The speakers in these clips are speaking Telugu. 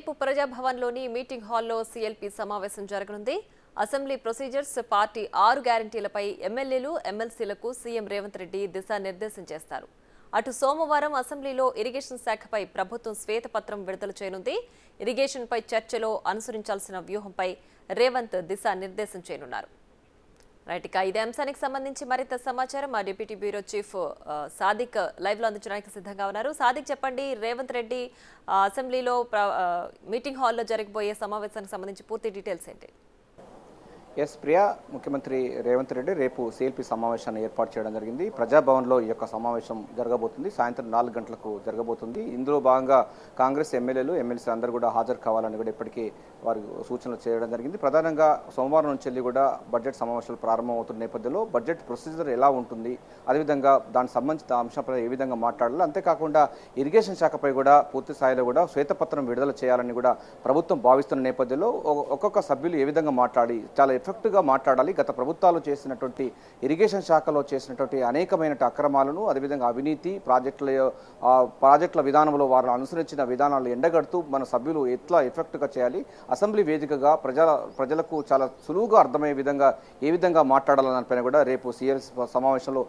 రేపు ప్రజాభవన్లోని మీటింగ్ హాల్లో సీఎల్పీ సమావేశం జరగనుంది. అసెంబ్లీ ప్రొసీజర్స్, పార్టీ 6 గ్యారంటీలపై ఎమ్మెల్యేలు, ఎమ్మెల్సీలకు సీఎం రేవంత్ రెడ్డి దిశానిర్దేశం చేస్తారు. అటు సోమవారం అసెంబ్లీలో ఇరిగేషన్ శాఖపై ప్రభుత్వం శ్వేతపత్రం విడుదల చేయనుంది. ఇరిగేషన్పై చర్చలో అనుసరించాల్సిన వ్యూహంపై రేవంత్ దిశానిర్దేశం చేయనున్నారు. రైట్, ఇక ఇదే అంశానికి సంబంధించి మరింత సమాచారం మా deputy bureau chief Sadiq live లో అందించడానికి సిద్ధంగా ఉన్నారు. సాదిక్, చెప్పండి, రేవంత్ రెడ్డి అసెంబ్లీలో మీటింగ్ హాల్లో జరగబోయే సమావేశానికి సంబంధించి పూర్తి డీటెయిల్స్ ఏంటి? ఎస్ ప్రియా, ముఖ్యమంత్రి రేవంత్ రెడ్డి రేపు సిఎల్పి సమావేశాన్ని ఏర్పాటు చేయడం జరిగింది. ప్రజాభవన్లో ఈ యొక్క సమావేశం జరగబోతుంది. సాయంత్రం 4 గంటలకు జరగబోతుంది. ఇందులో భాగంగా కాంగ్రెస్ ఎమ్మెల్యేలు, ఎమ్మెల్సీ అందరూ కూడా హాజరు కావాలని కూడా ఇప్పటికీ వారు సూచనలు చేయడం జరిగింది. ప్రధానంగా సోమవారం నుంచి వెళ్ళి కూడా బడ్జెట్ సమావేశాలు ప్రారంభమవుతున్న నేపథ్యంలో బడ్జెట్ ప్రొసీజర్ ఎలా ఉంటుంది, అదేవిధంగా దానికి సంబంధించిన అంశంపై ఏ విధంగా మాట్లాడాలి, అంతేకాకుండా ఇరిగేషన్ శాఖపై కూడా పూర్తి స్థాయిలో కూడా శ్వేతపత్రం విడుదల చేయాలని కూడా ప్రభుత్వం భావిస్తున్న నేపథ్యంలో ఒక్కొక్క సభ్యులు ఏ విధంగా మాట్లాడి చాలా ఎఫెక్టివ్గా మాట్లాడాలి, గత ప్రభుత్వాలు చేసినటువంటి ఇరిగేషన్ శాఖలో చేసినటువంటి అనేకమైన అక్రమాలను, అదేవిధంగా అవినీతి, ప్రాజెక్టుల విధానంలో వారు అనుసరించిన విధానాలు ఎండగడుతూ మన సభ్యులు ఎట్లా ఎఫెక్ట్గా చేయాలి, అసెంబ్లీ వేదికగా ప్రజలకు చాలా సులువుగా అర్థమయ్యే విధంగా ఏ విధంగా మాట్లాడాలనిపైన కూడా రేపు సిఎల్స్ సమావేశంలో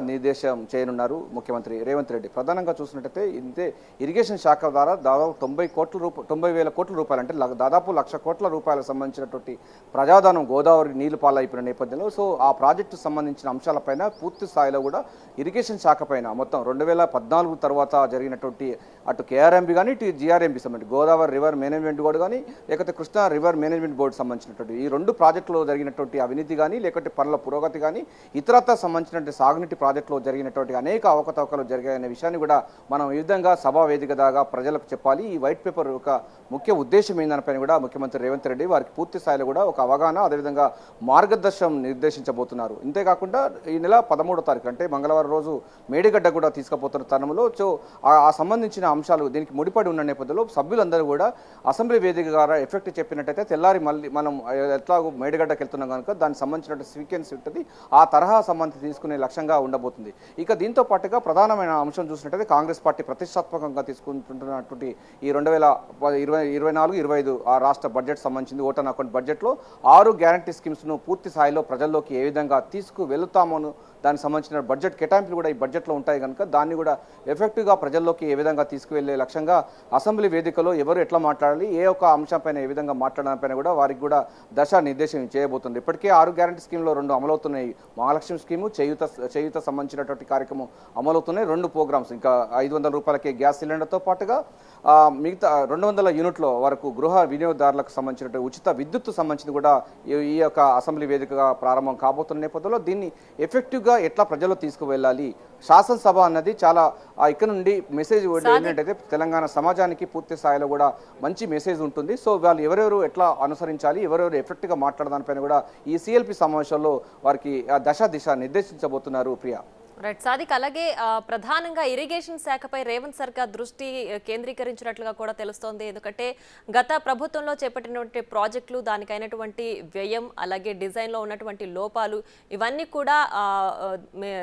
నిర్దేశం చేయనున్నారు ముఖ్యమంత్రి రేవంత్ రెడ్డి. ప్రధానంగా చూసినట్టయితే ఇంతే ఇరిగేషన్ శాఖ ద్వారా దాదాపు 90,000 కోట్ల రూపాయలు, అంటే దాదాపు 1,00,000 కోట్ల రూపాయలకు సంబంధించినటువంటి ప్రజాధనం గోదావరి నీళ్లు పాలైపోయిన నేపథ్యంలో ఆ ప్రాజెక్టు సంబంధించిన అంశాలపైన పూర్తి స్థాయిలో కూడా ఇరిగేషన్ శాఖ పైన మొత్తం 2014 తర్వాత జరిగినటువంటి అటు కేఆర్ఎంబి కానీ, ఇటు జిఆర్ఎంబి సంబంధించి గోదావరి రివర్ మేనేజ్మెంట్ బోర్డు కానీ, లేకపోతే కృష్ణా రివర్ మేనేజ్మెంట్ బోర్డు సంబంధించినటువంటి ఈ 2 ప్రాజెక్టులో జరిగినటువంటి అవినీతి కానీ, లేకపోతే పనుల పురోగతి కానీ, ఇతరత్ర సంబంధించినటువంటి సాగునీటి ప్రాజెక్టులో జరిగినటువంటి అనేక అవకతవకలు జరిగాయనే విషయాన్ని కూడా మనం ఈ విధంగా సభా వేదిక దాకా ప్రజలకు చెప్పాలి. ఈ వైట్ పేపర్ యొక్క ముఖ్య ఉద్దేశం ఏందనిపైన కూడా ముఖ్యమంత్రి రేవంత్ రెడ్డి వారికి పూర్తి స్థాయిలో కూడా ఒక అవగాహన, అదేవిధంగా మార్గదర్శనం నిర్దేశించబోతున్నారు. ఇంతేకాకుండా ఈ నెల 13వ తారీఖు అంటే మంగళవారం రోజు మేడిగడ్డ కూడా తీసుకుపోతున్న తరుణంలో ఆ సంబంధించిన అంశాలు దీనికి ముడిపడి ఉన్న నేపథ్యంలో సభ్యులందరూ కూడా అసెంబ్లీ వేదిక ద్వారా ఎఫెక్ట్ చెప్పినట్టయితే తెల్లారి మళ్ళీ మనం ఎట్లాగో మేడిగడ్డకి వెళ్తున్నాం కనుక దానికి సంబంధించిన సీక్వెన్స్ ఉంటుంది, ఆ తరహా సంబంధించి తీసుకునే లక్ష్యంగా ఉండబోతుంది. ఇక దీంతో పాటుగా ప్రధానమైన అంశం చూసినట్టయితే కాంగ్రెస్ పార్టీ ప్రతిష్టాత్మకంగా తీసుకుంటున్నటువంటి ఈ 2024-25 ఆ రాష్ట్ర బడ్జెట్ సంబంధించింది ఓటాన్ అకౌంట్ బడ్జెట్లో 6 గ్యారంటీ స్కీమ్స్ను పూర్తి స్థాయిలో ప్రజల్లోకి ఏ విధంగా తీసుకువెళుతామోను దానికి సంబంధించిన బడ్జెట్ కేటాయింపులు కూడా ఈ బడ్జెట్లో ఉంటాయి కనుక దాన్ని కూడా ఎఫెక్టివ్గా ప్రజల్లోకి ఏ విధంగా తీసుకువెళ్లే లక్ష్యంగా అసెంబ్లీ వేదికలో ఎవరు ఎట్లా మాట్లాడాలి, ఏ ఒక్క అంశంపైన ఏ విధంగా మాట్లాడడంపైన కూడా వారికి కూడా నిర్దేశం చేయబోతుంది. ఇప్పటికే 6 గ్యారంటీ స్కీమ్లో 2 అమలవుతున్నాయి. మహాలక్ష్మి స్కీము, చేయూత సంబంధించినటువంటి కార్యక్రమం అమలవుతున్నాయి. 2 ప్రోగ్రామ్స్, ఇంకా 500 రూపాయలకే గ్యాస్ సిలిండర్తో పాటుగా మిగతా 200 యూనిట్ల వరకు గృహ వినియోగదారులకు సంబంధించిన ఉచిత విద్యుత్తు సంబంధించి కూడా ఈ యొక్క అసెంబ్లీ వేదికగా ప్రారంభం కాబోతున్న నేపథ్యంలో దీన్ని ఎఫెక్టివ్గా ఎట్లా ప్రజల్లో తీసుకువెళ్ళాలి, శాసనసభ అన్నది చాలా ఇక్కడ నుండి మెసేజ్ ఏంటంటే తెలంగాణ సమాజానికి పూర్తి స్థాయిలో కూడా మంచి మెసేజ్ ఉంటుంది. సో వాళ్ళు ఎవరెవరు ఎట్లా అనుసరించాలి, ఎవరెవరు ఎఫెక్ట్గా మాట్లాడదానిపైన కూడా ఈ సిఎల్పి సమావేశంలో వారికి దిశ నిర్దేశించబోతున్నారు. ప్రియా, రైట్ సాదిక్, అలాగే ప్రధానంగా ఇరిగేషన్ శాఖపై రేవంత్ సర్కార్ దృష్టి కేంద్రీకరించినట్లుగా కూడా తెలుస్తోంది. ఎందుకంటే గత ప్రభుత్వంలో చేపట్టినటువంటి ప్రాజెక్టులు, దానికైనటువంటి వ్యయం, అలాగే డిజైన్లో ఉన్నటువంటి లోపాలు, ఇవన్నీ కూడా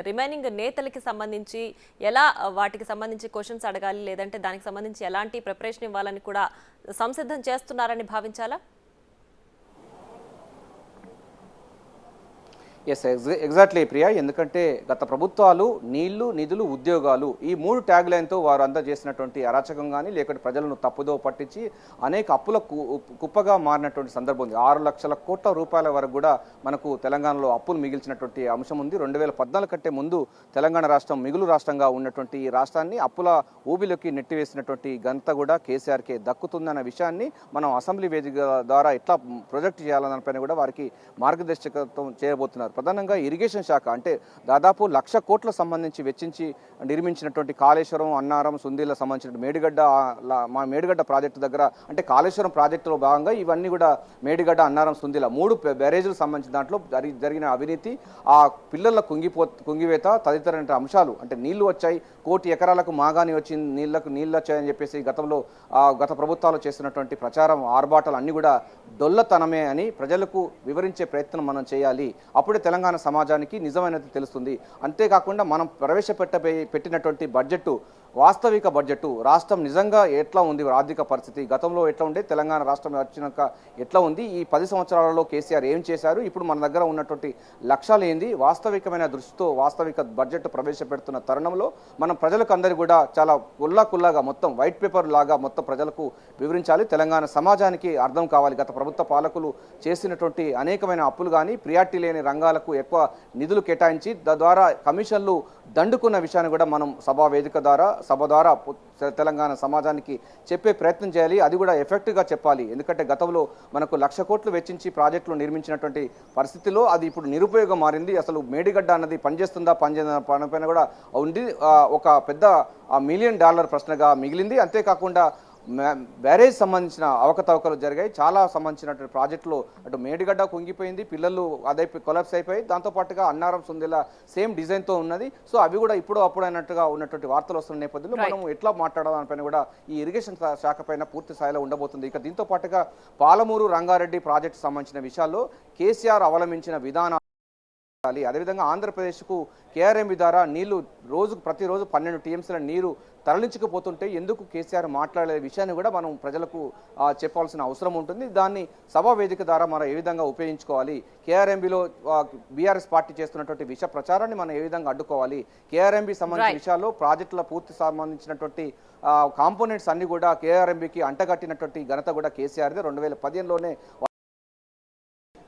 రిమైనింగ్ నేతలకి సంబంధించి ఎలా వాటికి సంబంధించి క్వశ్చన్స్ అడగాలి, లేదంటే దానికి సంబంధించి ఎలాంటి ప్రిపరేషన్ ఇవ్వాలని కూడా సంసిద్ధం చేస్తున్నారని భావించాలా? Yes, exactly Priya. ఎందుకంటే గత ప్రభుత్వాలు నీళ్లు, నిధులు, ఉద్యోగాలు ఈ 3 ట్యాగ్ లైన్తో వారు అందజేసినటువంటి అరాచకం కానీ, లేకపోతే ప్రజలను తప్పుదో పట్టించి అనేక అప్పుల కుప్పగా మారినటువంటి సందర్భం ఉంది. 6 లక్షల కోట్ల రూపాయల వరకు కూడా మనకు తెలంగాణలో అప్పులు మిగిల్చినటువంటి అంశం ఉంది. 2014 కంటే ముందు తెలంగాణ రాష్ట్రం మిగులు రాష్ట్రంగా ఉన్నటువంటి ఈ రాష్ట్రాన్ని అప్పుల ఊబిలోకి నెట్టివేసినటువంటి ఘనత కూడా కేసీఆర్కే దక్కుతుందన్న విషయాన్ని మనం అసెంబ్లీ వేదిక ద్వారా ఎట్లా ప్రొజెక్ట్ చేయాలన్నపైన కూడా వారికి మార్గదర్శకత్వం చేయబోతున్నారు. ప్రధానంగా ఇరిగేషన్ శాఖ అంటే దాదాపు 1,00,000 కోట్ల సంబంధించి వెచ్చించి నిర్మించినటువంటి కాళేశ్వరం, అన్నారం, సుందీలకు సంబంధించిన మేడిగడ్డ ప్రాజెక్టు దగ్గర, అంటే కాళేశ్వరం ప్రాజెక్టులో భాగంగా ఇవన్నీ కూడా మేడిగడ్డ, అన్నారం, సుందీల 3 బ్యారేజీలకు సంబంధించిన దాంట్లో జరిగిన అవినీతి, ఆ పిల్లల కుంగివేత తదితర అంశాలు, అంటే నీళ్లు వచ్చాయి, 1 కోటి ఎకరాలకు మాగాని వచ్చింది, నీళ్ళు వచ్చాయని చెప్పేసి గత ప్రభుత్వాలు చేస్తున్నటువంటి ప్రచారం, ఆర్భాటాలు అన్నీ కూడా డొల్లతనమే అని ప్రజలకు వివరించే ప్రయత్నం మనం చేయాలి. అప్పుడే తెలంగాణ సమాజానికి నిజమైనది తెలుస్తుంది. అంతేకాకుండా మనం పెట్టినటువంటి బడ్జెట్ వాస్తవిక బడ్జెట్ రాష్ట్రం నిజంగా ఎట్లా ఉంది, ఆర్థిక పరిస్థితి గతంలో ఎట్లా ఉండే, తెలంగాణ రాష్ట్రం వచ్చినాక ఎట్లా ఉంది, ఈ 10 సంవత్సరాలలో కేసీఆర్ ఏం చేశారు, ఇప్పుడు మన దగ్గర ఉన్నటువంటి లక్ష్యాలు ఏంది, వాస్తవికమైన దృష్టితో వాస్తవిక బడ్జెట్ ప్రవేశపెడుతున్న తరుణంలో మనం ప్రజలకు అందరికీ కూడా చాలా కుల్లాగా మొత్తం వైట్ పేపర్ లాగా మొత్తం ప్రజలకు వివరించాలి. తెలంగాణ సమాజానికి అర్థం కావాలి. గత ప్రభుత్వ పాలకులు చేసినటువంటి అనేకమైన అప్పులు కానీ ప్రియారిటీ లేని రంగాలకు ఎక్కువ నిధులు కేటాయించి తద్వారా కమిషన్లు దండుకున్న విషయాన్ని కూడా మనం సభా వేదిక ద్వారా సభ ద్వారా తెలంగాణ సమాజానికి చెప్పే ప్రయత్నం చేయాలి. అది కూడా ఎఫెక్టివ్గా చెప్పాలి. ఎందుకంటే గతంలో మనకు 1,00,000 కోట్లు వెచ్చించి ప్రాజెక్టులు నిర్మించినటువంటి పరిస్థితిలో అది ఇప్పుడు నిరుపయోగం మారింది. అసలు మేడిగడ్డ అన్నది పనిచేస్తుందా పనిపైన కూడా ఉంది. ఒక పెద్ద $1 మిలియన్ ప్రశ్నగా మిగిలింది. అంతేకాకుండా బ్యారేజ్ సంబంధించిన అవకతవకలు జరిగాయి. చాలా సంబంధించినటువంటి ప్రాజెక్టులు అటు మేడిగడ్డ కుంగిపోయింది, పిల్లలు అదే కొలాప్స్ అయిపోయి, దాంతోపాటుగా అన్నారం సుందిలా సేమ్ డిజైన్తో ఉన్నది. సో అవి కూడా ఇప్పుడు అప్పుడు అయినట్టుగా ఉన్నటువంటి వార్తలు వస్తున్న నేపథ్యంలో మనం ఎట్లా మాట్లాడాలనిపైన కూడా ఈ ఇరిగేషన్ శాఖ పైన పూర్తి స్థాయిలో ఉండబోతుంది. ఇక దీంతో పాటుగా పాలమూరు రంగారెడ్డి ప్రాజెక్టు సంబంధించిన విషయాల్లో కేసీఆర్ అవలంబించిన విధానం, అదేవిధంగా ఆంధ్రప్రదేశ్కు కేఆర్ఎంబి ద్వారా నీళ్లు ప్రతిరోజు 12 టీఎంసీల నీరు తరలించకపోతుంటే ఎందుకు కేసీఆర్ మాట్లాడే విషయాన్ని కూడా మనం ప్రజలకు చెప్పాల్సిన అవసరం ఉంటుంది. దాన్ని సభా వేదిక ద్వారా మనం ఏ విధంగా ఉపయోగించుకోవాలి, కేఆర్ఎంబిలో బీఆర్ఎస్ పార్టీ చేస్తున్నటువంటి విష ప్రచారాన్ని మనం ఏ విధంగా అడ్డుకోవాలి, కేఆర్ఎంబి సంబంధించిన విషయాల్లో ప్రాజెక్టుల పూర్తి సంబంధించినటువంటి కాంపోనెంట్స్ అన్ని కూడా కేఆర్ఎంబికి అంటగట్టినటువంటి ఘనత కూడా కేసీఆర్దే. 2015లోనే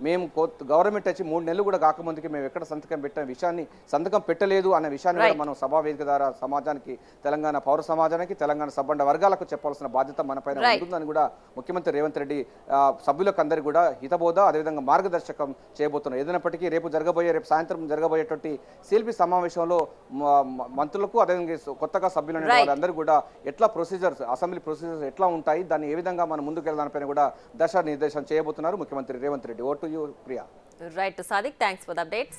మేము గవర్నమెంట్ వచ్చి 3 నెలలు కూడా కాకముందుకి మేము ఎక్కడ సంతకం పెట్టలేదు అన్న విషయాన్ని కూడా మనం సభా వేదిక ద్వారా సమాజానికి, తెలంగాణ పౌర సమాజానికి, తెలంగాణ సబ్బండ వర్గాలకు చెప్పాల్సిన బాధ్యత మన పైన ఉంటుందని కూడా ముఖ్యమంత్రి రేవంత్ రెడ్డి సభ్యులకు అందరికీ కూడా హితబోధ అదేవిధంగా మార్గదర్శకం చేయబోతున్నారు. ఏదైనప్పటికీ రేపు సాయంత్రం జరగబోయేటువంటి సిఎల్పి సమావేశంలో మంత్రులకు అదేవిధంగా కొత్తగా సభ్యులైన వాళ్ళందరూ కూడా ఎట్లా అసెంబ్లీ ప్రొసీజర్స్ ఎట్లా ఉంటాయి, దాన్ని ఏ విధంగా మనం ముందుకెళ్ళడానిపైన కూడా దశా నిర్దేశం చేయబోతున్నారు ముఖ్యమంత్రి Revanth Reddy. Vote you, Priya. Right, Sadiq. Thanks for the updates.